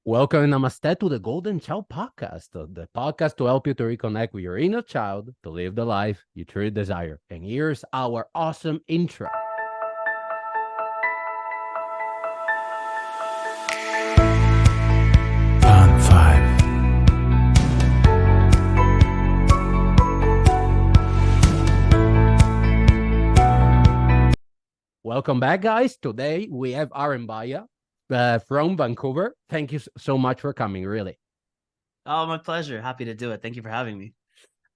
Welcome and namaste to the Golden Child Podcast, the podcast to help you to reconnect with your inner child to live the life you truly desire. And here's our awesome intro. On 5. Welcome back, guys. Today we have Aren Bahia from Vancouver. Thank you so much for coming, really. Oh, my pleasure. Happy to do it. Thank you for having me.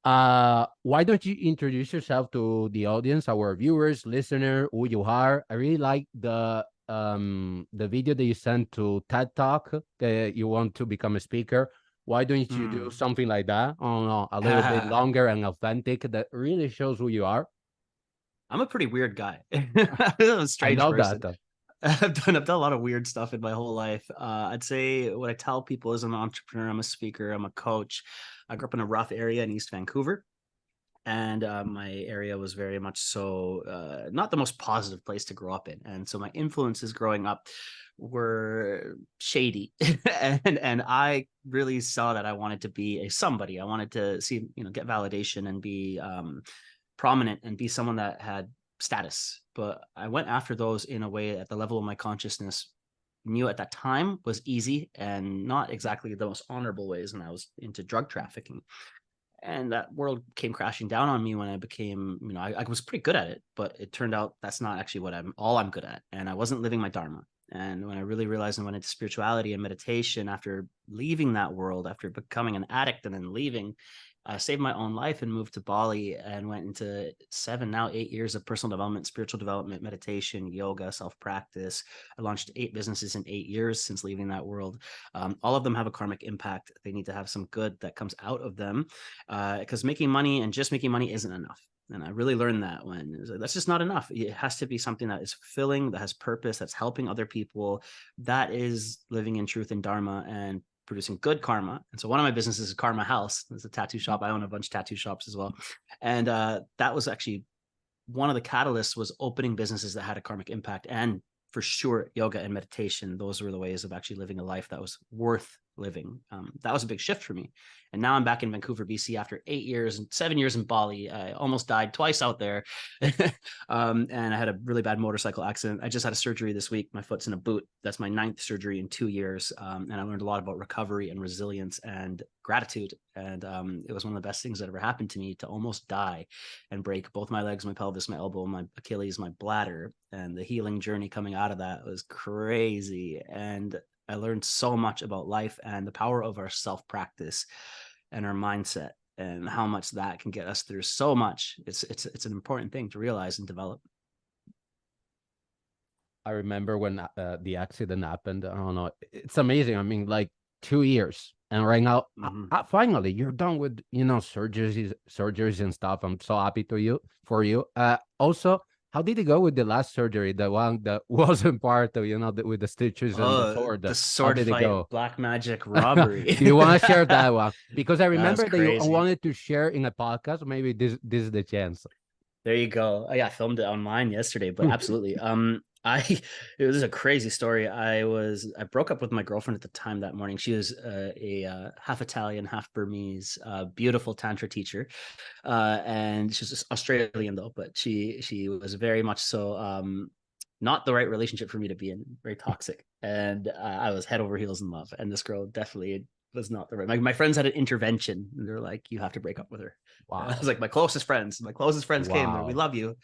Why don't you introduce yourself to the audience, our viewers, listener, who you are? I really like the video that you sent to TED Talk that you want to become a speaker. Why don't you do something like that? Oh no, a little bit longer and authentic that really shows who you are. I'm a pretty weird guy. I'm a strange person. That. I've done a lot of weird stuff in my whole life. I'd say what I tell people is I'm an entrepreneur, I'm a speaker, I'm a coach. I grew up in a rough area in East Vancouver. And my area was very much so not the most positive place to grow up in. And so my influences growing up were shady. and I really saw that I wanted to be a somebody. I wanted to see, get validation and be prominent and be someone that had status. But I went after those in a way at the level of my consciousness knew at that time was easy and not exactly the most honorable ways. And I was into drug trafficking. And that world came crashing down on me when I became, I was pretty good at it, but it turned out that's not actually what I'm good at. And I wasn't living my Dharma. And when I really realized I went into spirituality and meditation after leaving that world, after becoming an addict and then leaving, I saved my own life and moved to Bali and went into 8 years of personal development, spiritual development, meditation, yoga, self-practice. I launched 8 businesses in 8 years since leaving that world. All of them have a karmic impact. They need to have some good that comes out of them because making money and just making money isn't enough. And I really learned that that's just not enough. It has to be something that is fulfilling, that has purpose, that's helping other people. That is living in truth and Dharma and producing good karma. And so one of my businesses is Karma House. It's a tattoo shop. I own a bunch of tattoo shops as well. And that was actually one of the catalysts was opening businesses that had a karmic impact. And for sure, yoga and meditation, those were the ways of actually living a life that was worth living. That was a big shift for me. And now I'm back in Vancouver, BC after 8 years and 7 years in Bali. I almost died twice out there. And I had a really bad motorcycle accident. I just had a surgery this week. My foot's in a boot. That's my 9th surgery in 2 years. And I learned a lot about recovery and resilience and gratitude. And it was one of the best things that ever happened to me to almost die and break both my legs, my pelvis, my elbow, my Achilles, my bladder. And the healing journey coming out of that was crazy. And I learned so much about life and the power of our self-practice and our mindset and how much that can get us through so much. It's an important thing to realize and develop. I remember when the accident happened. I don't know. It's amazing. I mean, like 2 years. And right now, finally, you're done with, surgeries and stuff. I'm so happy for you. Also, how did it go with the last surgery? The one that wasn't part of, with the stitches and the sword. The sword fight, black magic robbery. Do you want to share that one? Because I remember that you wanted to share in a podcast. Maybe this is the chance. There you go. I filmed it on mine yesterday, but absolutely. It was a crazy story. I broke up with my girlfriend at the time that morning. She was a half Italian, half Burmese, beautiful tantra teacher, and she's just Australian though. But she was very much so not the right relationship for me to be in. Very toxic, and I was head over heels in love. And this girl definitely was not the right. My friends had an intervention, and they're like, "You have to break up with her." Wow. I was like, my closest friends came there. We love you.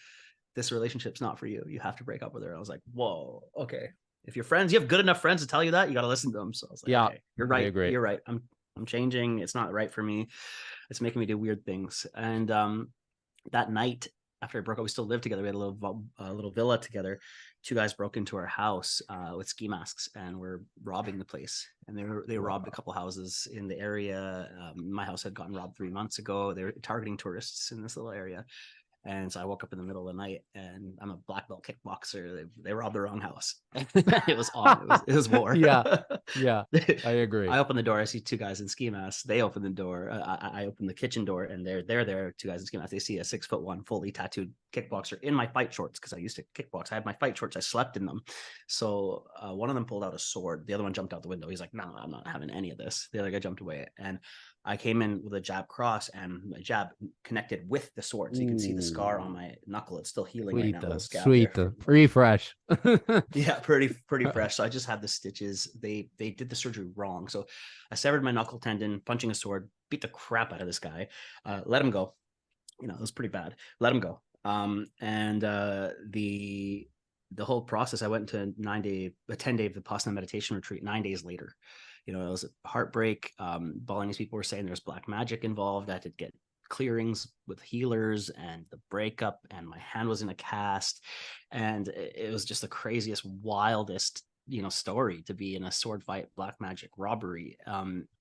This relationship's not for you. You have to break up with her. I was like, whoa, okay. If your friends, you have good enough friends to tell you that, you got to listen to them. So I was like, yeah, okay, you're right. You're right. I'm changing. It's not right for me. It's making me do weird things. And that night after I broke up, we still lived together. We had a little villa together. 2 guys broke into our house with ski masks and were robbing the place. And they robbed a couple houses in the area. My house had gotten robbed 3 months ago. They were targeting tourists in this little area. And so I woke up in the middle of the night, and I'm a black belt kickboxer. They robbed the wrong house. It was on. It was war. Yeah, I agree. I opened the door. I see 2 guys in ski masks. They open the door. I open the kitchen door, and they're there. 2 guys in ski masks. They see a 6'1" fully tattooed kickboxer in my fight shorts because I used to kickbox. I had my fight shorts. I slept in them. So one of them pulled out a sword. The other one jumped out the window. He's like, no, I'm not having any of this. The other guy jumped away. And I came in with a jab cross, and my jab connected with the sword. So you can see the scar on my knuckle. It's still healing right now. Sweet, Little scab sweet, there. refresh. Yeah, pretty fresh. So I just had the stitches. They did the surgery wrong. So I severed my knuckle tendon, punching a sword, beat the crap out of this guy, let him go. It was pretty bad. Let him go. And the whole process, I went to a 10-day Vipassana meditation retreat 9 days later. It was a heartbreak. Balinese people were saying there's black magic involved. I had to get clearings with healers and the breakup, and my hand was in a cast, and it was just the craziest, wildest story to be in a sword fight, black magic, robbery,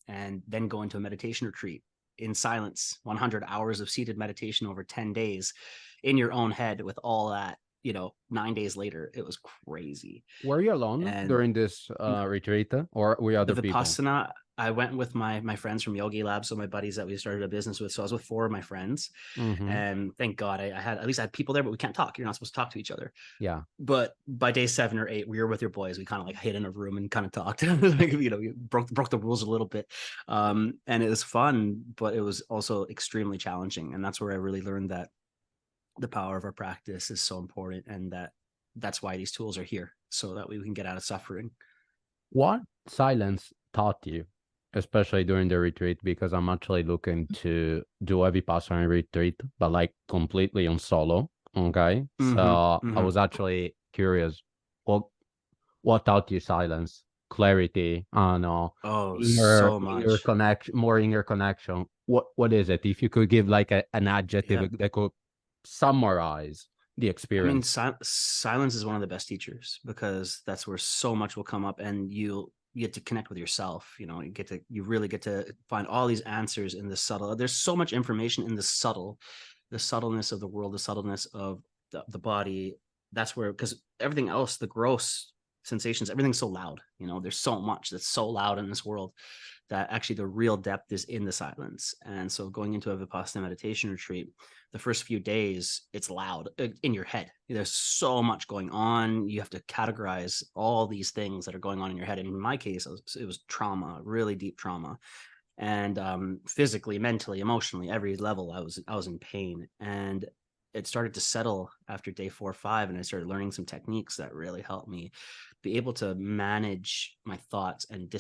and then go into a meditation retreat in silence, 100 hours of seated meditation over 10 days in your own head with all that. 9 days later, it was crazy. Were you alone during this retreat, or were other the people? Vipassana, I went with my friends from Yogi Lab, so my buddies that we started a business with. So I was with 4 of my friends, and thank God I had people there, but we can't talk. You're not supposed to talk to each other. Yeah. But by day 7 or 8, we were with your boys. We kind of like hid in a room and kind of talked. We broke the rules a little bit, and it was fun, but it was also extremely challenging. And that's where I really learned that the power of our practice is so important, and that's why these tools are here, so that we can get out of suffering. What silence taught you, especially during the retreat? Because I'm actually looking to do a Vipassana retreat, but like completely on solo. Okay. So I was actually curious, what taught you silence, clarity? I don't know. So much. More inner connection. What is it? If you could give like an adjective that could summarize the experience. I mean, silence is one of the best teachers, because that's where so much will come up, and you get to connect with yourself. You really get to find all these answers in the subtle. There's so much information in the subtleness of the world, the subtleness of the body. That's where, because everything else, the gross sensations, everything's so loud. There's so much that's so loud in this world, that actually the real depth is in the silence. And so going into a Vipassana meditation retreat, the first few days, it's loud in your head. There's so much going on. You have to categorize all these things that are going on in your head. And in my case, it was trauma, really deep trauma. And physically, mentally, emotionally, every level, I was in pain. And it started to settle after day 4 or 5, and I started learning some techniques that really helped me be able to manage my thoughts and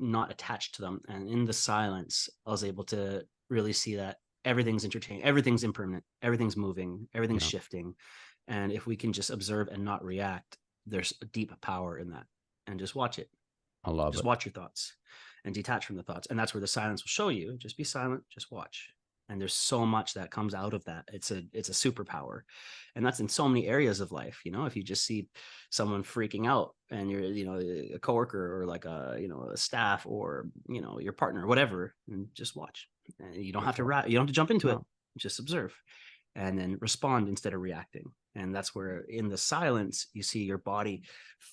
not attached to them. And in the silence, I was able to really see that everything's entertaining, everything's impermanent, everything's moving, everything's shifting. And if we can just observe and not react, there's a deep power in that. And just watch it. I love it. Just watch your thoughts and detach from the thoughts. And that's where the silence will show you. Just be silent, just watch. And there's so much that comes out of that. It's a superpower. And that's in so many areas of life. If you just see someone freaking out, and you're, a coworker, or like a staff, or, your partner, whatever, and just watch. And you don't have to you don't have to jump into it. Just observe, and then respond instead of reacting. And that's where, in the silence, you see your body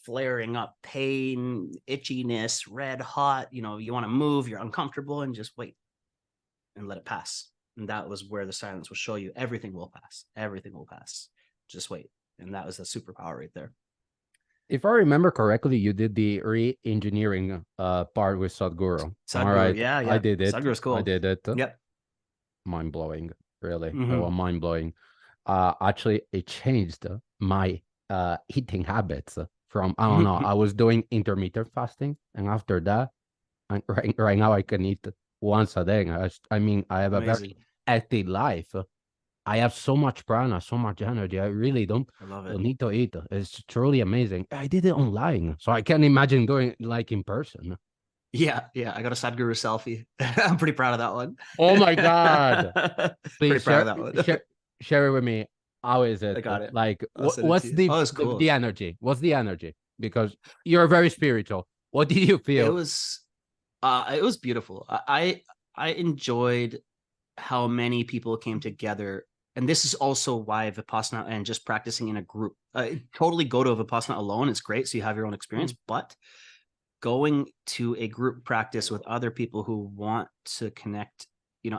flaring up, pain, itchiness, red hot. You want to move, you're uncomfortable, and just wait and let it pass. And that was where the silence will show you everything will pass. Everything will pass. Just wait. And that was the superpower right there. If I remember correctly, you did the re-engineering part with Sadhguru. All right. Yeah. I did it. Sadhguru's cool. I did it. Yep. Mind-blowing, really. It was mind-blowing. Actually, it changed my eating habits from, I don't know, I was doing intermittent fasting, and after that, right now I can eat once a day. I have a very active life. I have so much prana, so much energy. I really don't need to eat. It's truly amazing. I did it online, so I can't imagine doing it like in person. Yeah. I got a Sadhguru selfie. I'm pretty proud of that one. Oh my God. Please proud of that one. Share it with me. How is it? I got it. Like, what's cool. the energy? What's the energy? Because you're very spiritual. What did you feel? It was beautiful. I enjoyed how many people came together. And this is also why Vipassana and just practicing in a group, totally go to a Vipassana alone. It's great. So you have your own experience, but going to a group practice with other people who want to connect,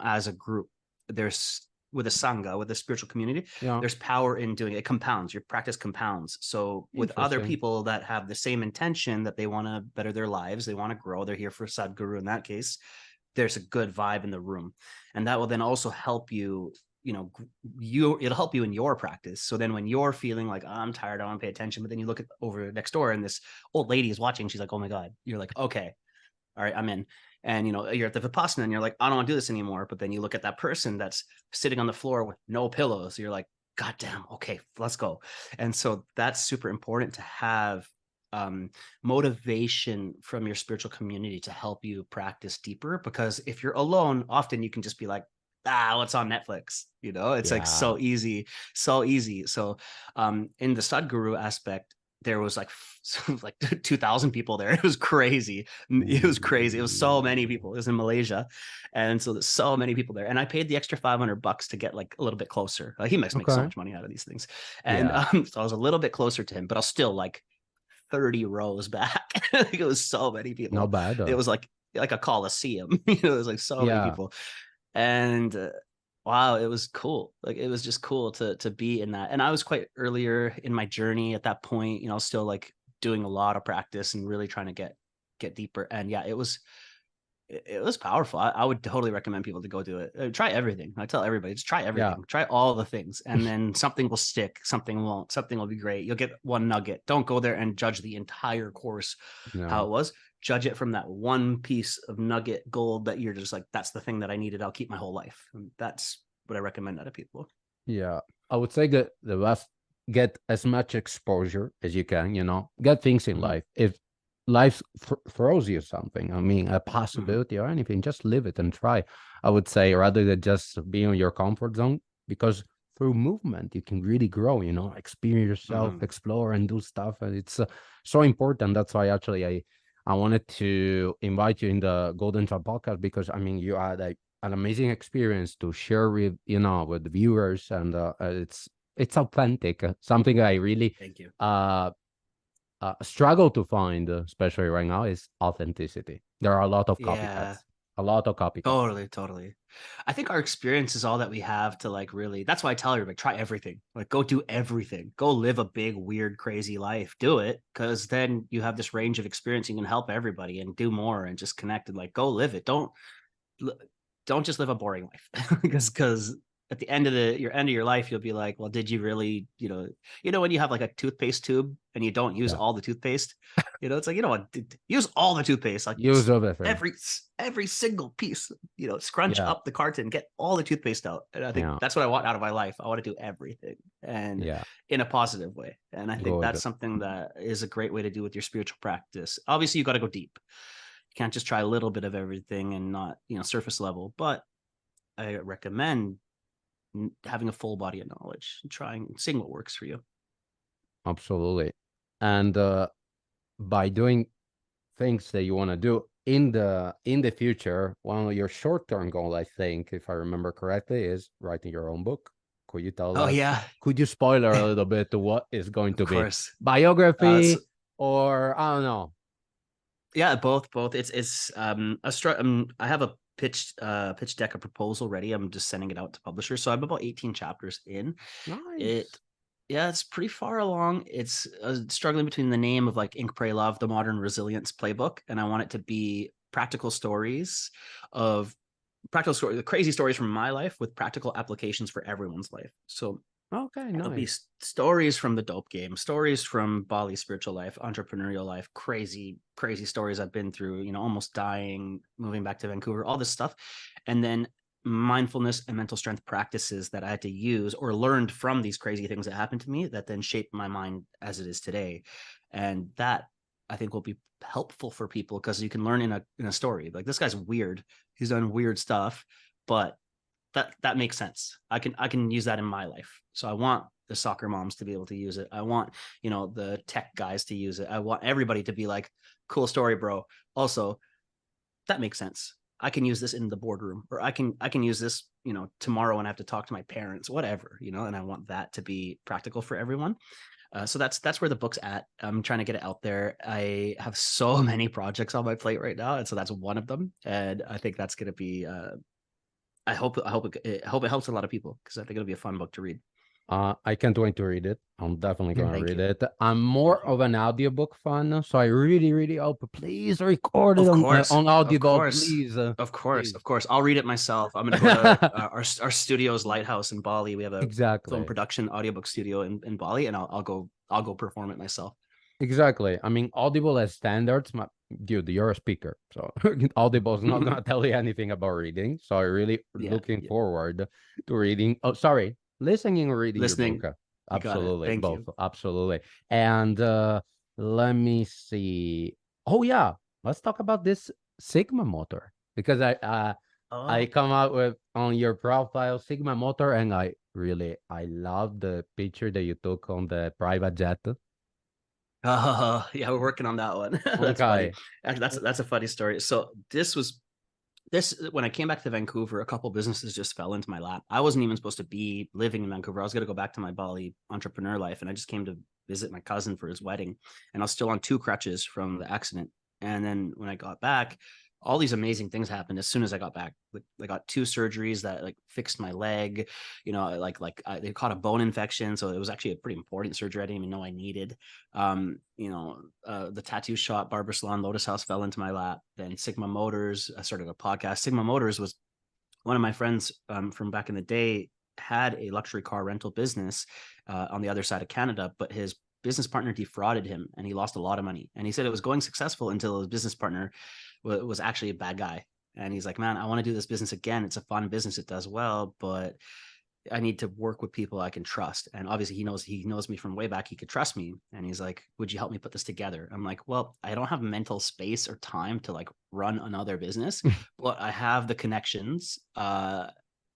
as a group, there's with a sangha, with a spiritual community, Yeah. there's power in doing it. It compounds. Your practice compounds. So with other Interesting. people that have the same intention, that they want to better their lives, they want to grow, they're here for Sadhguru in that case, there's a good vibe in the room. And that will then also help you, it'll help you in your practice. So then when you're feeling like, oh, I'm tired, I don't want to pay attention, but then you look at over next door and this old lady is watching, she's like, oh my God, you're like, okay, all right, I'm in. And you're at the Vipassana and you're like, I don't want to do this anymore. But then you look at that person that's sitting on the floor with no pillows. You're like, God damn, okay, let's go. And so that's super important to have motivation from your spiritual community to help you practice deeper. Because if you're alone, often you can just be like, what's on Netflix? It's like Yeah. so easy, so easy. So in the Sadhguru aspect, there was like 2,000 people there. It was crazy. It was crazy. It was so many people. It was in Malaysia. And so there's so many people there. And I paid the extra $500 to get like a little bit closer. Like he must make so Okay. much money out of these things. And Yeah. so I was a little bit closer to him, but I was still like 30 rows back. It was so many Not people. bad. It was like a coliseum. It was like so many Yeah. people. And wow, it was cool. Like it was just cool to be in that. And I was quite earlier in my journey at that point, still like doing a lot of practice and really trying to get deeper. And yeah, it was powerful. I would totally recommend people to go do it. Try everything. I tell everybody, just try Yeah. everything. Try all the things, and then something will stick, something won't. Something will be great. You'll get one nugget. Don't go there and judge the entire course how it No. was. Judge it from that one piece of nugget gold that you're just like, that's the thing that I needed. I'll keep my whole life. And that's what I recommend out of people. Yeah. I would say that the best, get as much exposure as you can, get things in Mm-hmm. life. If life throws you something, I mean, a Mm-hmm. possibility or anything, just live it and try. I would say rather than just be in your comfort zone, because through movement, you can really grow, experience yourself, Mm-hmm. explore and do stuff. And it's so important. That's why actually I wanted to invite you in the Golden Child podcast because, I mean, you had an amazing experience to share with, with the viewers. And it's authentic, something I really Thank you. uh, struggle to find, especially right now, is authenticity. There are a lot of Yeah. copycats, a lot of copycats. Totally, totally. I think our experience is all that we have to like really. That's why I tell everybody, try everything. Like go do everything. Go live a big, weird, crazy life. Do it, because then you have this range of experience. You can help everybody and do more and just connect and like go live it. Don't just live a boring life because at the end of your life you'll be like, well, did you really, when you have like a toothpaste tube and you don't use Yeah. all the toothpaste, it's like, what, use all the toothpaste, like Use everything. every single piece, scrunch Yeah. up the carton, get all the toothpaste out. And I think Yeah. that's what I want out of my life. I want to do everything, and Yeah. in a positive way. And I think that's Good. something that is a great way to do with your spiritual practice. Obviously you got to go deep. You can't just try a little bit of everything and not, surface level, but I recommend having a full body of knowledge and seeing what works for you. Absolutely. And by doing things that you want to do in the future, one of your short-term goal, I think, if I remember correctly, is writing your own book. Could you tell Oh us, yeah, could you spoiler a little bit to what is going of to be? course. So Biography, or I don't know. yeah, both. It's I have a pitch deck, a proposal ready. I'm just sending it out to publishers. So I'm about 18 chapters in it. Nice. Yeah, it's pretty far along. It's struggling between the name of like Ink, Pray, Love, the Modern Resilience Playbook, and I want it to be of practical stories, the crazy stories from my life with practical applications for everyone's life. So Okay, it'll be nice. stories from the dope game, stories from Bali spiritual life, entrepreneurial life, crazy, crazy stories I've been through, almost dying, moving back to Vancouver, all this stuff. And then mindfulness and mental strength practices that I had to use or learned from these crazy things that happened to me that then shaped my mind as it is today. And that I think will be helpful for people because you can learn in a story. Like this guy's weird. He's done weird stuff, but that makes sense. I can use that in my life. So I want the soccer moms to be able to use it. I want, the tech guys to use it. I want everybody to be like, cool story, bro. Also, that makes sense. I can use this in the boardroom, or I can use this, tomorrow when I have to talk to my parents, whatever, and I want that to be practical for everyone. So that's where the book's at. I'm trying to get it out there. I have so many projects on my plate right now, and so that's one of them. And I think that's going to be I hope it helps a lot of people, because I think it'll be a fun book to read. I can't wait to read it. I'm definitely going to Thank read you. it. I'm Thank more you. of an audiobook fan, so I really, really hope. Please record it on Of Audible, course, please, of please. course. I'll read it myself. I'm gonna go to our studio's lighthouse in Bali. We have a film Exactly. production audiobook studio in Bali, and I'll go perform it myself. Exactly. I mean, Audible as standards, dude, you're a speaker. So Audible is not going to tell you anything about reading. So I really Yeah, looking yeah. forward to reading. Oh, sorry, listening or reading your book. Listening, you got it. Absolutely. Thank Both. you. Absolutely. And let me see. Oh, yeah. Let's talk about this Sigma motor because I Oh, come out with on your profile Sigma motor, and I love the picture that you took on the private jet. yeah, we're working on that one. That's funny. Okay. Actually, that's a funny story. So this when I came back to Vancouver, a couple businesses just fell into my lap. I wasn't even supposed to be living in Vancouver. I was going to go back to my Bali entrepreneur life, and I just came to visit my cousin for his wedding, and I was still on two crutches from the accident. And then when I got back, all these amazing things happened as soon as I got back. Like, I got two surgeries that like fixed my leg. You know, they caught a bone infection, so it was actually a pretty important surgery I didn't even know I needed. The tattoo shop, barber salon, Lotus House fell into my lap. Then Sigma Motors, I started a podcast. Sigma Motors was one of my friends from back in the day, had a luxury car rental business on the other side of Canada, but his business partner defrauded him and he lost a lot of money. And he said it was going successful until his business partner was actually a bad guy. And he's like, man, I want to do this business again. It's a fun business. It does well, but I need to work with people I can trust. And obviously he knows me from way back. He could trust me. And he's like, would you help me put this together? I'm like, well, I don't have mental space or time to like run another business, but I have the connections.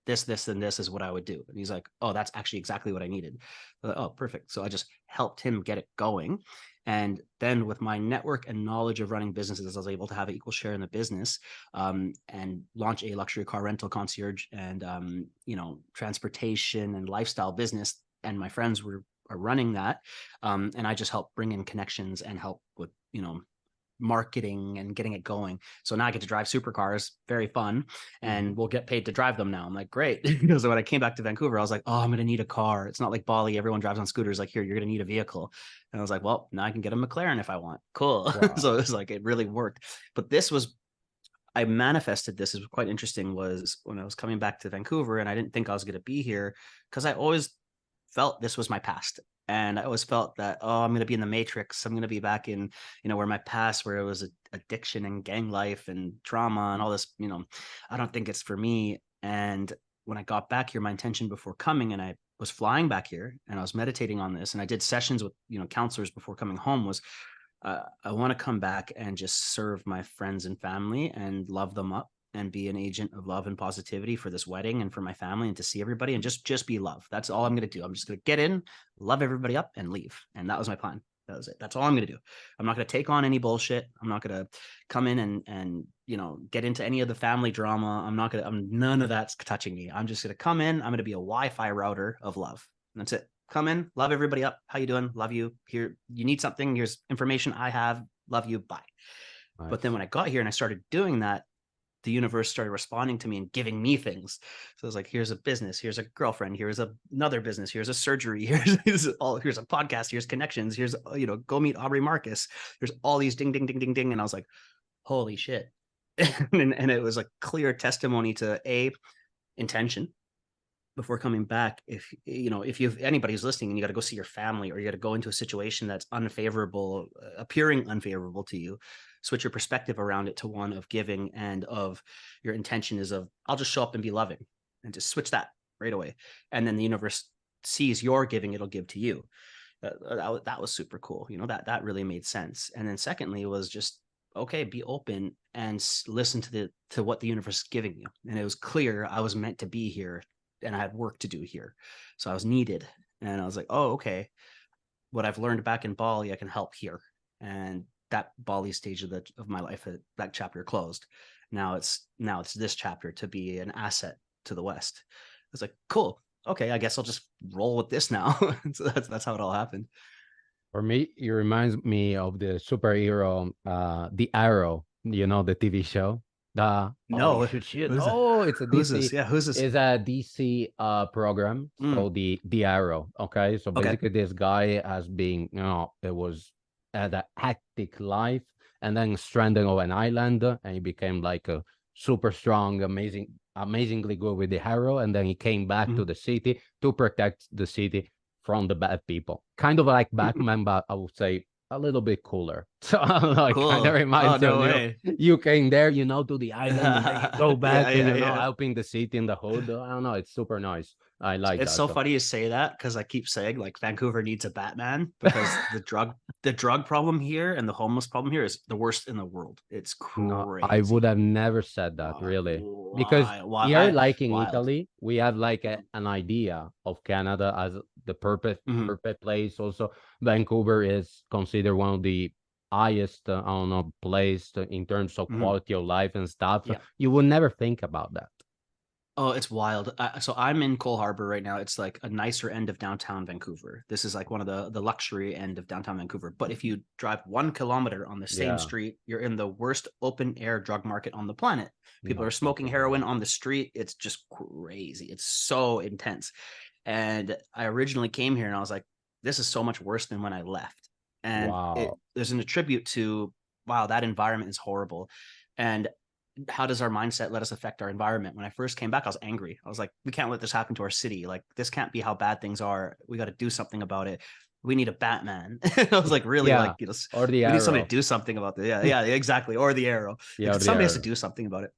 This, and this is what I would do. And he's like, oh, that's actually exactly what I needed. Like, oh, perfect. So I just helped him get it going. And then with my network and knowledge of running businesses, I was able to have an equal share in the business, and launch a luxury car rental concierge and, transportation and lifestyle business. And my friends are running that. And I just help bring in connections and help with, marketing and getting it going. So now I get to drive supercars, very fun, and we'll get paid to drive them now. I'm like, great. Because when I came back to Vancouver, I was like, oh, I'm going to need a car. It's not like Bali. Everyone drives on scooters. Like, here, you're going to need a vehicle. And I was like, well, now I can get a McLaren if I want. Cool. So Wow. it was like, it really worked. But I manifested this. It was quite interesting, was when I was coming back to Vancouver and I didn't think I was going to be here, because I always felt this was my past. And I always felt that, oh, I'm going to be in the matrix. I'm going to be back in, where my past, where it was addiction and gang life and trauma and all this, I don't think it's for me. And when I got back here, my intention before coming, and I was flying back here and I was meditating on this, and I did sessions with, counselors before coming home, was I want to come back and just serve my friends and family and love them up and be an agent of love and positivity for this wedding and for my family, and to see everybody and just be love. That's all I'm going to do. I'm just going to get in, love everybody up, and leave. And that was my plan. That was it. That's all I'm going to do. I'm not going to take on any bullshit. I'm not going to come in and get into any of the family drama. None of that's touching me. I'm just going to come in. I'm going to be a Wi-Fi router of love. And that's it. Come in, love everybody up. How you doing? Love you. Here, you need something. Here's information I have. Love you. Bye. But then Nice. when I got here and I started doing that, the universe started responding to me and giving me things. So it's like, here's a business, here's a girlfriend, here's another business, here's a surgery, here's a podcast, here's connections, here's, go meet Aubrey Marcus. There's all these ding, ding, ding, ding, ding. And I was like, holy shit. And it was a clear testimony to intention before coming back. If you've anybody who's listening and you got to go see your family, or you got to go into a situation that's unfavorable, appearing unfavorable to you, switch your perspective around it to one of giving, and of your intention is of, I'll just show up and be loving, and just switch that right away. And then the universe sees your giving, it'll give to you. That was super cool. That really made sense. And then secondly was just, okay, be open and listen to what the universe is giving you. And it was clear I was meant to be here and I had work to do here. So I was needed. And I was like, oh, okay. What I've learned back in Bali, I can help here. And that Bali stage of my life, that chapter closed. Now it's this chapter to be an asset to the West. I was like, cool. Okay, I guess I'll just roll with this now. So that's how it all happened. For me, it reminds me of the superhero, The Arrow, the TV show. You No, should. who's that? Oh, it's a Who's this? DC. Yeah, who's this? It's a DC program. Mm, So the Arrow. Okay, so okay. basically this guy has been, it was had a hectic life, and then stranded on an island, and he became like a super strong, amazingly good with the arrow, and then he came back to Mhm. the city to protect the city from the bad people. Kind of like Batman, but I would say a little bit cooler. So like kind of Cool. Oh, reminds you of no you. way. You came there, to the island, and then you go Yeah, back, yeah, yeah. helping the city in the hood. I don't know. It's super nice. I like It's that. so So funny you say that because I keep saying like Vancouver needs a Batman because the drug problem here and the homeless problem here is the worst in the world. It's no, I would crazy. have never said that Why? really, because Why? here, like in Wild. Italy, we have like an idea of Canada as the perfect Mhm, perfect place. Also, Vancouver is considered one of the highest, I don't know, place in terms of mhm. quality of life and stuff. Yeah. You would never think about that. Oh, it's wild. So I'm in Cole Harbor right now. It's like a nicer end of downtown Vancouver. This is like one of the luxury end of downtown Vancouver. But if you drive 1 kilometer on the same Yeah, street, you're in the worst open air drug market on the planet. People are no, smoking completely. heroin on the street. It's just crazy. It's so intense. And I originally came here and I was like, this is so much worse than when I left. And Wow. there's an attribute to, wow, that environment is horrible. And how does our mindset let us affect our environment? When I first came back, I was angry. I was like, we can't let this happen to our city. Like, this can't be how bad things are. We got to do something about it. We need a Batman. I was like, really, Yeah, like, or the we need somebody arrow. to do something about this. Yeah, yeah, exactly. Or the arrow. Yeah, Like, or the somebody has to arrow. do something about it.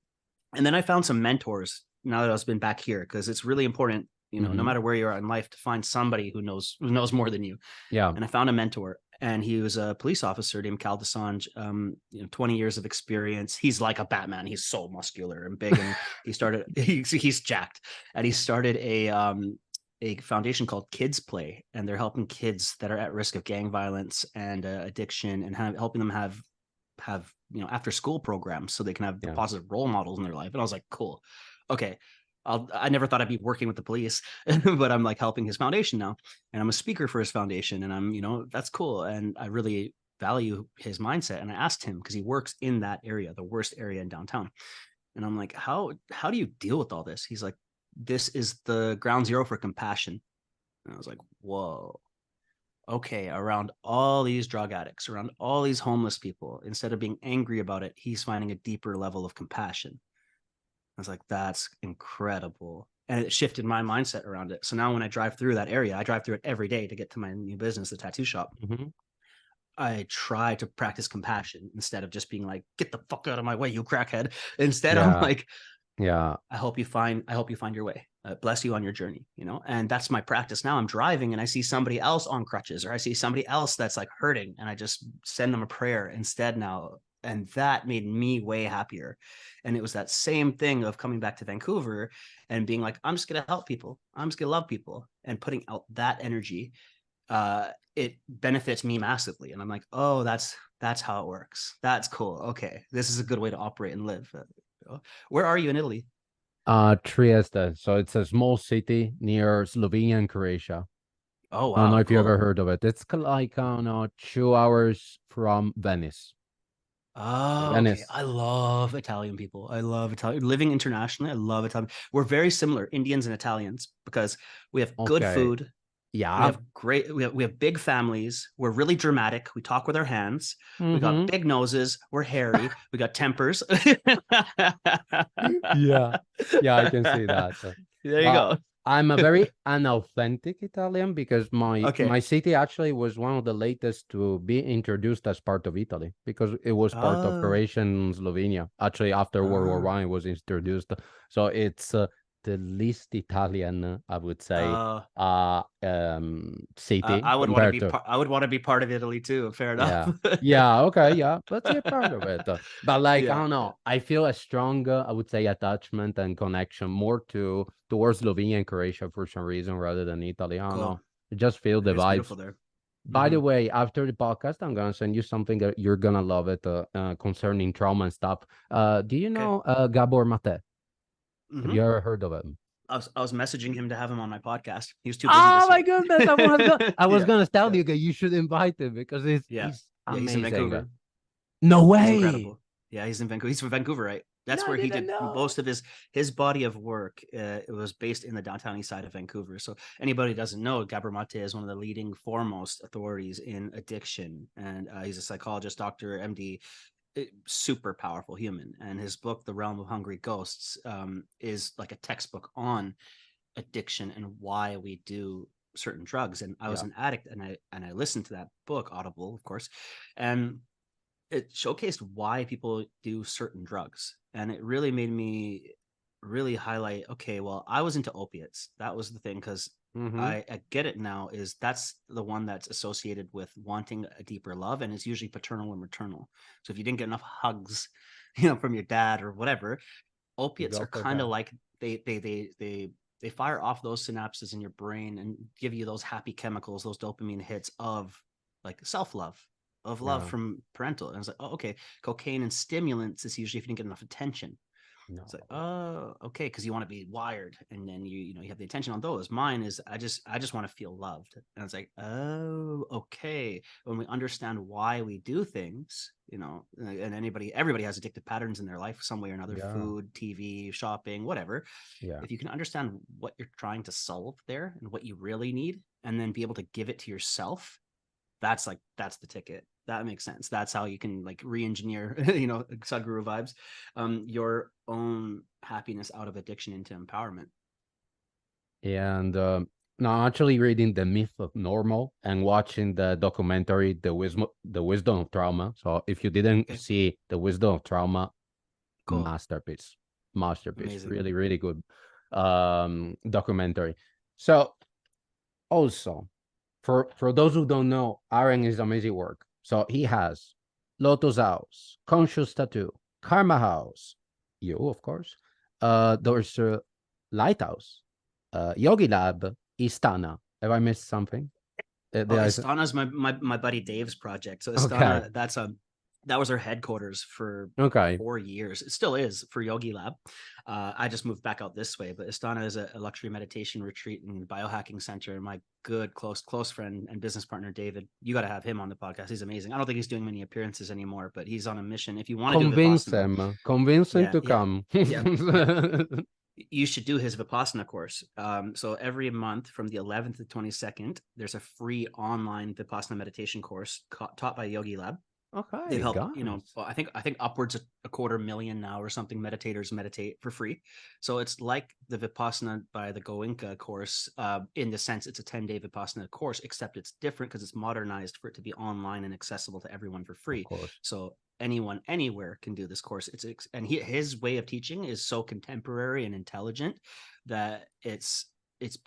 And then I found some mentors now that I've been back here because it's really important, no Hmm. matter where you are in life, to find somebody who knows more than you. Yeah, And I found a mentor, and he was a police officer named Cal Desange. 20 years of experience. He's like a Batman. He's so muscular and big, and he's jacked, and he started a foundation called Kids Play, and they're helping kids that are at risk of gang violence and addiction, and helping them have after school programs so they can have yeah. positive role models in their life. And I was like, cool, okay. I never thought I'd be working with the police, but I'm like helping his foundation now, and I'm a speaker for his foundation, and that's cool, and I really value his mindset. And I asked him because he works in that area, the worst area in downtown, and I'm like, how do you deal with all this? He's like, this is the ground zero for compassion. And I was like, whoa, okay, around all these drug addicts, around all these homeless people, instead of being angry about it, he's finding a deeper level of compassion. I was like, that's incredible. And it shifted my mindset around it. So now when I drive through that area, I drive through it every day to get to my new business, the tattoo shop. Hmm. I try to practice compassion instead of just being like, get the fuck out of my way, you crackhead. Instead, I'm Yeah, like, yeah. I hope you find your way. Bless you on your journey. And that's my practice now. I'm driving and I see somebody else on crutches, or I see somebody else that's like hurting, and I just send them a prayer instead now. And that made me way happier. And it was that same thing of coming back to Vancouver and being like, I'm just gonna help people. I'm just gonna love people, and putting out that energy. It benefits me massively. And I'm like, oh, that's how it works. That's cool. Okay, this is a good way to operate and live. Where are you in Italy? Trieste. So it's a small city near Slovenia and Croatia. Oh, I don't know wow, if you ever cool. heard of it. It's like, I don't know, 2 hours from Venice. Oh, okay. Venice. I love Italian people. I love Italian. Living internationally, I love Italian. We're very similar, Indians and Italians, because we have good Okay. food. We Yeah. have great, we have big families. We're really dramatic. We talk with our hands. We got Mm-hmm. big noses. We're hairy. We got tempers. Yeah. Yeah, I can see that. There you But go. I'm a very unauthentic Italian because my Okay. city actually was one of the latest to be introduced as part of Italy, because it was part of Oh, Croatia and Slovenia. Actually, after World War oh, One, it was introduced. So it's the least Italian, I would say, uh, city I would want to compared be to. part. I would want to be part of Italy too. Fair enough. Yeah. Yeah. Okay. Yeah. Let's be a part of it. But like, I Yeah, don't yeah. know. I feel a strong, I would say, attachment and connection more towards Slovenia and Croatia for some reason rather than Italy. I don't Cool. know. I just feel the It's vibes. beautiful there. By Hmm. the way, after the podcast, I'm gonna send you something that you're gonna love it, concerning trauma and stuff. Do you Okay. know Gabor Mate? Have Hmm. you ever heard of him? I was messaging him to have him on my podcast. He was too busy Oh this my year. goodness! I was Yeah, gonna tell yeah, you that you should invite him because he's yeah, he's yeah. He's in amazing. Vancouver. No He's way. incredible. Yeah, he's in Vancouver. He's from Vancouver, right? That's No, I where he didn't did know. most of his body of work. It was based in the downtown east side of Vancouver. So anybody who doesn't know, Gabor Mate is one of the leading foremost authorities in addiction, and he's a psychologist, doctor, MD, super powerful human. And his book, The Realm of Hungry Ghosts, is like a textbook on addiction and why we do certain drugs. And I was Yeah. an addict, and I listened to that book, Audible, of course, and it showcased why people do certain drugs. And it really made me really highlight, okay, well, I was into opiates. That was the thing, because Mm-hmm. I get it now, is that's the one that's associated with wanting a deeper love, and it's usually paternal or maternal. So if you didn't get enough hugs, from your dad or whatever, You opiates go are for kind of that. like they fire off those synapses in your brain and give you those happy chemicals, those dopamine hits of like self-love, of love Yeah. from parental. And I was like, oh, okay, cocaine and stimulants is usually if you didn't get enough attention. It's like, No. oh, okay, because you want to be wired, and then you have the attention on those. Mine is I just want to feel loved, and it's like, oh, okay. When we understand why we do things, and everybody has addictive patterns in their life, some way or another: Yeah. food, TV, shopping, whatever. Yeah. If you can understand what you're trying to solve there and what you really need, and then be able to give it to yourself, that's the ticket. That makes sense. That's how you can like re-engineer, Sadhguru vibes, your own happiness out of addiction into empowerment. And no, I'm actually reading The Myth of Normal and watching the documentary The Wisdom of Trauma. So if you didn't Okay, see The Wisdom of Trauma, cool, masterpiece. Masterpiece. amazing. Really, really good documentary. So also, for those who don't know, Aren is amazing work. So he has Lotus House, Conscious Tattoo, Karma House, you of course. There's Lighthouse, Yogi Lab, Istana. Have I missed something? Oh, There is Istana's my buddy Dave's project. So okay, Istana, that was our headquarters for okay, 4 years. It still is for Yogi Lab. I just moved back out this way, but Istana is a luxury meditation retreat and biohacking center. My good close friend and business partner David, you got to have him on the podcast. He's amazing. I don't think he's doing many appearances anymore, but he's on a mission. If you want to do Vipassana, convince him yeah, to yeah, come. yeah, yeah, you should do his Vipassana course. So every month from the 11th to 22nd, there's a free online Vipassana meditation course taught by Yogi Lab. They've Okay, helped, guys. I think upwards of 250,000 now or something meditators meditate for free. So it's like the Vipassana by the Goenka course, in the sense it's a 10-day Vipassana course, except it's different because it's modernized for it to be online and accessible to everyone for Of free. course. So anyone anywhere can do this course. His way of teaching is so contemporary and intelligent that it's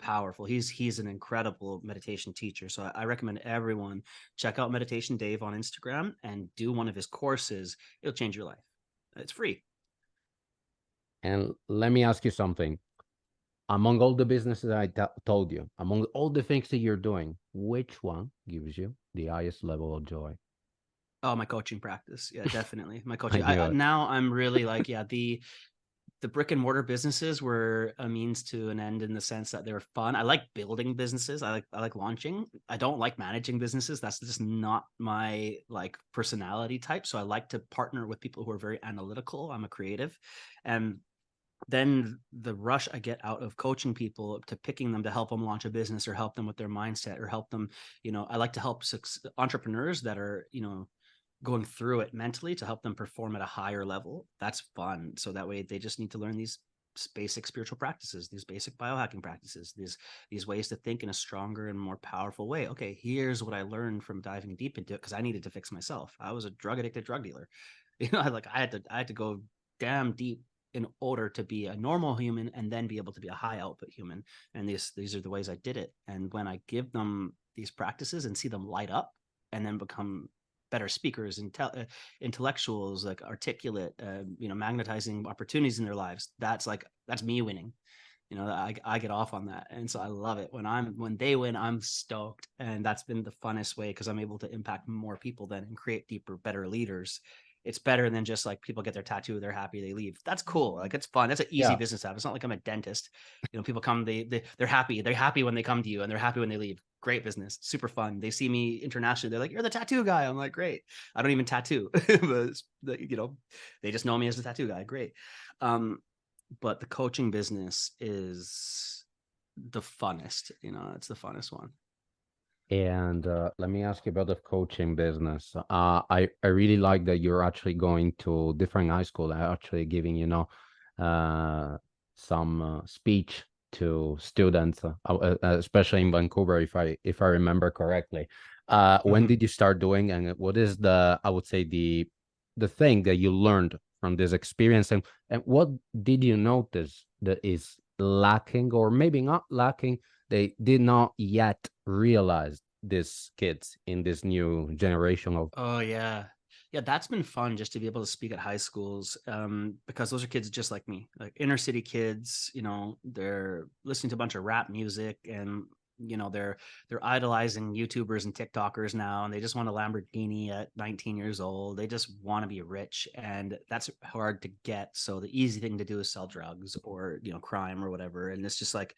powerful. He's an incredible meditation teacher. So I recommend everyone check out Meditation Dave on Instagram and do one of his courses. It'll change your life. It's free. And let me ask you something. Among all the businesses told you, among all the things that you're doing, which one gives you the highest level of joy? Oh, my coaching practice. Yeah, definitely. My I coaching. knew it. Now I'm really like, yeah, the brick and mortar businesses were a means to an end in the sense that they were fun. I like building businesses. I like launching. I don't like managing businesses. That's just not my like personality type. So I like to partner with people who are very analytical. I'm a creative. And then the rush I get out of coaching people to picking them to help them launch a business or help them with their mindset or help them, I like to help entrepreneurs that are, going through it mentally to help them perform at a higher level. That's fun. So that way they just need to learn these basic spiritual practices, these basic biohacking practices, these ways to think in a stronger and more powerful way. Okay, here's what I learned from diving deep into it because I needed to fix myself. I was a drug addicted drug dealer. I had to go damn deep in order to be a normal human and then be able to be a high output human. And these are the ways I did it. And when I give them these practices and see them light up and then become better speakers, intellectuals, like articulate, magnetizing opportunities in their lives. That's me winning. I get off on that, and so I love it when they win. I'm stoked, and that's been the funnest way because I'm able to impact more people then and create deeper, better leaders it's better than just like people get their tattoo, they're happy, they leave. That's cool. Like it's fun. That's an easy Yeah. business to have. It's not like I'm a dentist. People come, they're happy. They're happy when they come to you, and they're happy when they leave. Great business, super fun. They see me internationally. They're like, "You're the tattoo guy." I'm like, "Great." I don't even tattoo, but they just know me as the tattoo guy. Great. But the coaching business is the funnest. It's the funnest one. And let me ask you about the coaching business. I really like that you're actually going to different high school and actually giving, some speech to students, especially in Vancouver, if I remember correctly. When did you start doing, and what is I would say the thing that you learned from this experience, and what did you notice that is lacking, or maybe not lacking, they did not yet realize, these kids in this new generation of. Oh yeah. Yeah, that's been fun just to be able to speak at high schools, because those are kids just like me, like inner city kids. They're listening to a bunch of rap music, and they're idolizing YouTubers and TikTokers now, and they just want a Lamborghini at 19 years old. They just want to be rich, and that's hard to get. So the easy thing to do is sell drugs or crime or whatever, and it's just like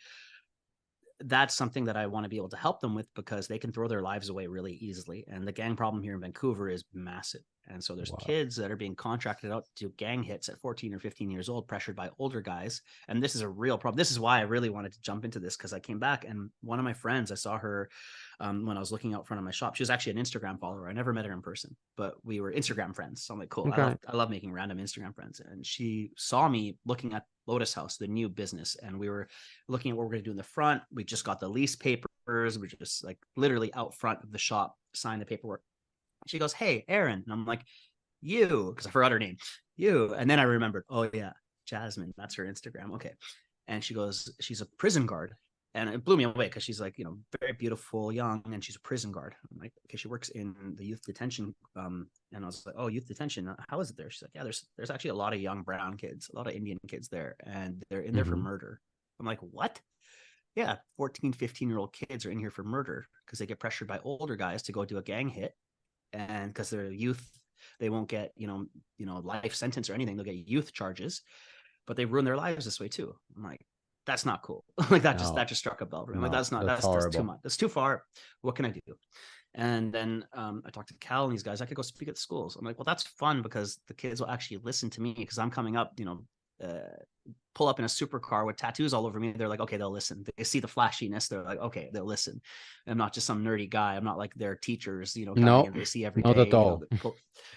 that's something that I want to be able to help them with, because they can throw their lives away really easily. And the gang problem here in Vancouver is massive. And so there's Wow. kids that are being contracted out to do gang hits at 14 or 15 years old, pressured by older guys. And this is a real problem. This is why I really wanted to jump into this, because I came back, and one of my friends, I saw her when I was looking out front of my shop. She was actually an Instagram follower. I never met her in person, but we were Instagram friends. So I'm like, cool. Okay. I love making random Instagram friends. And she saw me looking at Lotus House, the new business, and we were looking at what we're going to do in the front. We just got the lease papers. We're just like literally out front of the shop, signed the paperwork. She goes, "Hey, Aren." And I'm like, "You," because I forgot her name. "You." And then I remembered, oh yeah, Jasmine, that's her Instagram. Okay. And she goes, "She's a prison guard." And it blew me away, because she's like, very beautiful, young, and she's a prison guard. I'm like, okay, she works in the youth detention. And I was like, "Oh, youth detention. How is it there?" She's like, "Yeah, there's actually a lot of young brown kids, a lot of Indian kids there, and they're in there for murder." I'm like, "What?" "Yeah, 14, 15-year-old kids are in here for murder, because they get pressured by older guys to go do a gang hit, and because they're youth, they won't get life sentence or anything. They'll get youth charges, but they ruin their lives this way too." I'm like, "That's not cool." Like that No, just struck a bell for me. I'm like, no, that's not that's that's too horrible. much. That's too far. What can I do? And then I talked to Cal and these guys. I could go speak at schools. I'm like, well, that's fun, because the kids will actually listen to me, because I'm coming up, pull up in a supercar with tattoos all over me. They're like, okay, they'll listen. They see the flashiness. They're like, okay, they'll listen. I'm not just some nerdy guy. I'm not like their teachers, coming No, and they see every not at day, all.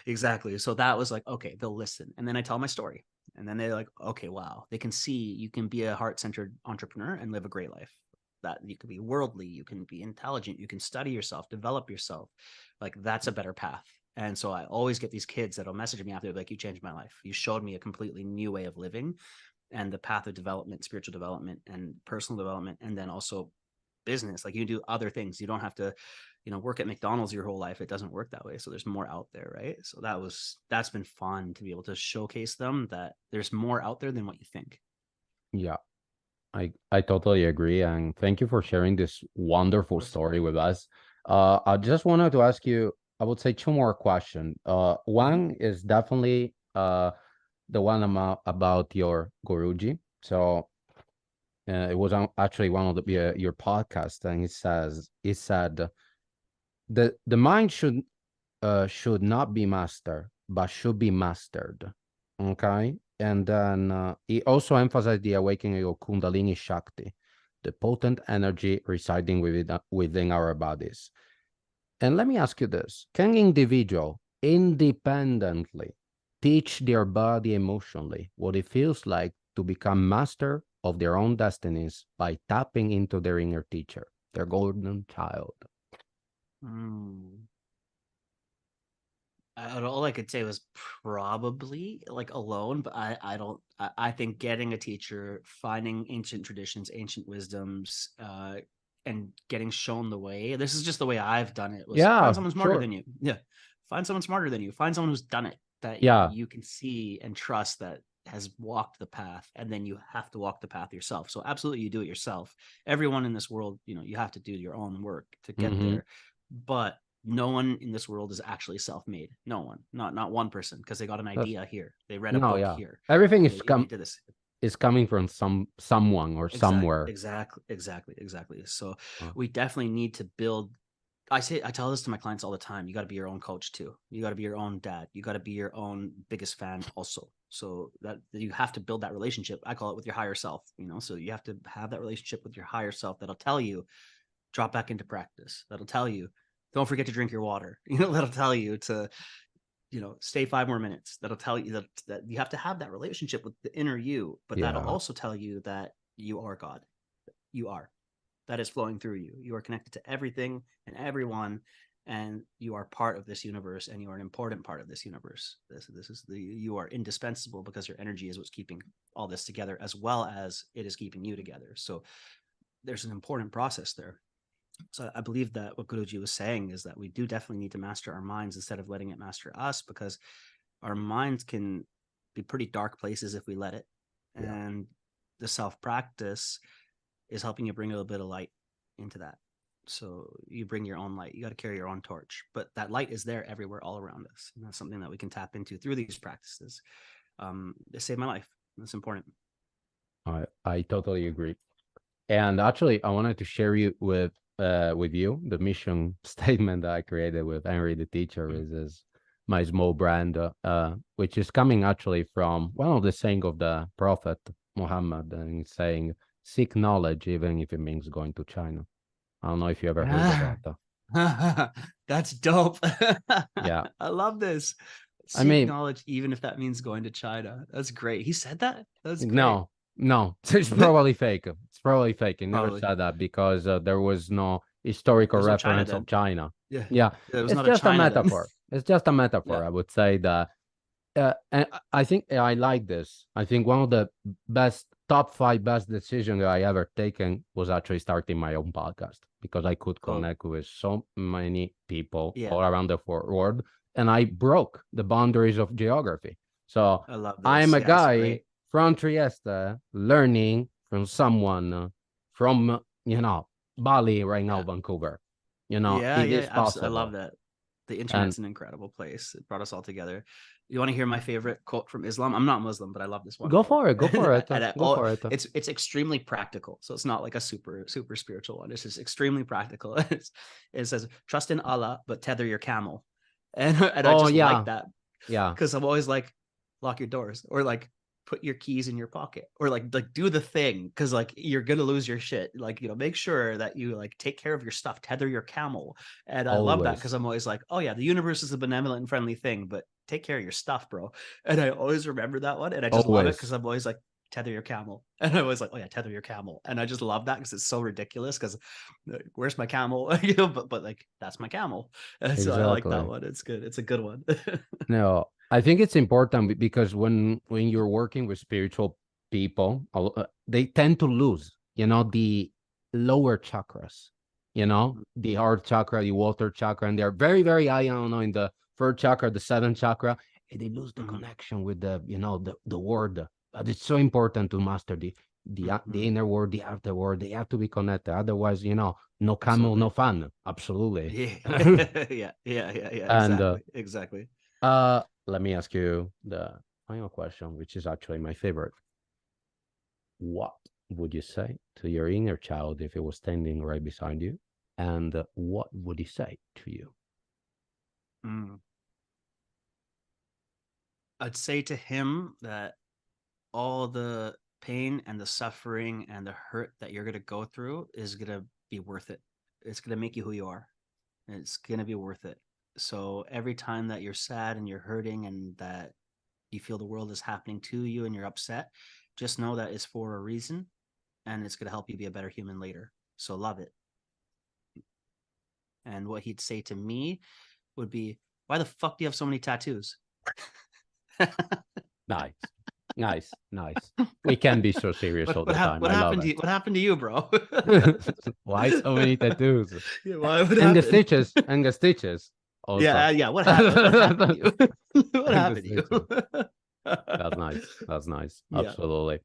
exactly. So that was like, okay, they'll listen. And then I tell my story. And then they're like, okay, wow, they can see you can be a heart-centered entrepreneur and live a great life. That you can be worldly, you can be intelligent, you can study yourself, develop yourself. Like that's a better path. And so I always get these kids that'll message me after, like, "You changed my life. You showed me a completely new way of living, and the path of development, spiritual development and personal development, and then also business. Like you can do other things. You don't have to, work at McDonald's your whole life. It doesn't work that way. So there's more out there, right?" So that's been fun to be able to showcase them that there's more out there than what you think. Yeah, I totally agree, and thank you for sharing this Of wonderful course. story with us. I just wanted to ask you, I would say, two more questions. Mm-hmm. One is definitely the one about your Guruji. So it was actually one of your podcasts, and it said the mind should not be mastered, but should be mastered. Okay. And then he also emphasized the awakening of Kundalini Shakti, the potent energy residing within our bodies. And let me ask you this: can individual independently teach their body emotionally what it feels like to become master of their own destinies by tapping into their inner teacher, their golden child? Mm. All I could say was probably like alone, but I don't. I think getting a teacher, finding ancient traditions, ancient wisdoms, and getting shown the way. This is just the way I've done it. Was find Yeah, someone smarter sure. than you. Yeah, find someone smarter than you. Find someone who's done it that Yeah. you can see and trust, that has walked the path, and then you have to walk the path yourself. So absolutely, you do it yourself. Everyone in this world, you have to do your own work to get Mm-hmm. there, but no one in this world is actually self-made. No one, not one person, because they got an That's, idea here. They read a no, book yeah. here. Everything They did this. is coming from someone or somewhere. Exactly. So Uh, we definitely need to build. I tell this to my clients all the time. You got to be your own coach too. You got to be your own dad. You got to be your own biggest fan also. So that you have to build that relationship. I call it with your higher self, so you have to have that relationship with your higher self that'll tell you, drop back into practice. That'll tell you, don't forget to drink your water. That'll tell you to, stay 5 more minutes. That'll tell you that you have to have that relationship with the inner you, but that'll yeah. also tell you that you are God. You are. That is flowing through you. You are connected to everything and everyone, and you are part of this universe, and you are an important part of this universe. You are indispensable, because your energy is what's keeping all this together, as well as it is keeping you together. So there's an important process there. So I believe that what Guruji was saying is that we do definitely need to master our minds instead of letting it master us, because our minds can be pretty dark places if we let it. Yeah. And the self-practice is helping you bring a little bit of light into that. So you bring your own light. You got to carry your own torch, but that light is there everywhere, all around us. And that's something that we can tap into through these practices. They saved my life. That's important. I totally agree. And actually, I wanted to share with you the mission statement that I created with Henry the teacher. Is my small brand, which is coming actually from one of the saying of the Prophet Muhammad, and he's saying, "Seek knowledge, even if it means going to China." I don't know if you ever heard about that. That's dope. Yeah, I love this. I Seek mean, knowledge, even if that means going to China. That's great. He said that? That's great. no, it's probably fake. It's probably fake. He never Probably. said that because there was no historical There's no China reference of then. China. Yeah. Yeah, It was it's not a just a China then. metaphor. It's just a metaphor. Yeah. I would say that. And I think I like this. I think one of the top 5 best decisions that I ever taken was actually starting my own podcast, because I could Cool. connect with so many people Yeah. all around the world, and I broke the boundaries of geography. So I love this. I'm a Yeah, it's guy great. from Trieste learning from someone from Bali right now, Yeah. Vancouver. Yeah, It is absolutely. I love possible. that. The And internet's an incredible place. It brought us all together. You want to hear my favorite quote from Islam? I'm not Muslim, but I love this one go quote. for it. Go for it. Go for it. It's extremely practical. So it's not like a super spiritual one. It's just extremely practical. It says, "Trust in Allah, but tether your camel." And I Oh just like yeah, that, yeah. because I'm always like, lock your doors, or like put your keys in your pocket, or like do the thing, because like you're gonna lose your shit. Like, make sure that you like take care of your stuff, tether your camel. And I love that, because Always. I'm always like, oh yeah, the universe is a benevolent and friendly thing, but take care of your stuff, bro. And I always remember that one, and I just love it, because Always. I'm always like, tether your camel. And I was like, oh yeah, tether your camel. And I just love that, because it's so ridiculous, because where's my camel? But like, that's my camel. And so I like that Exactly. one. It's good. It's a good one. No, I think it's important because when you're working with spiritual people, they tend to lose, the lower chakras, the heart chakra, the water chakra, and they're very, very high, I don't know, in the third chakra, the seventh chakra, and they lose the connection with the word. But it's so important to master the inner world, the outer world. They have to be connected. Otherwise, no camel, Absolutely. no fun. Absolutely. Yeah. Yeah. And Exactly. let me ask you the final question, which is actually my favorite. What would you say to your inner child if it was standing right beside you? And what would he say to you? Mm. I'd say to him that all the pain and the suffering and the hurt that you're going to go through is going to be worth it. It's going to make you who you are. It's going to be worth it. So every time that you're sad and you're hurting and that you feel the world is happening to you and you're upset, just know that it's for a reason, and it's going to help you be a better human later. So love it. And what he'd say to me would be, why the fuck do you have so many tattoos? Nice. We can be so serious all the time. I love it. What happened to you, bro? Why so many tattoos? Yeah, why would And the happen? stitches. And the stitches also. Yeah. What happened? What happened to you? What And the happened to stitches. you? That's nice. Yeah. Absolutely.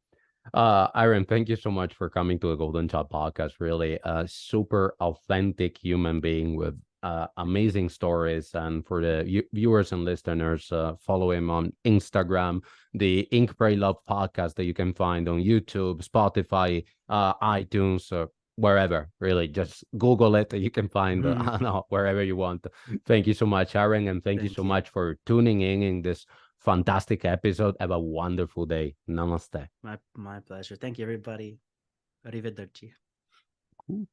Aren, thank you so much for coming to the Golden Child podcast. Really a super authentic human being with amazing stories. And for the viewers and listeners, follow him on Instagram, the Ink Pray Love podcast that you can find on YouTube, Spotify, iTunes, wherever. Really, just Google it. You can find I don't know, wherever you want. Thank you so much, Aren, and thank you so much for tuning in this fantastic episode. Have a wonderful day. Namaste. My pleasure. Thank you, everybody. Arrivederci. Cool.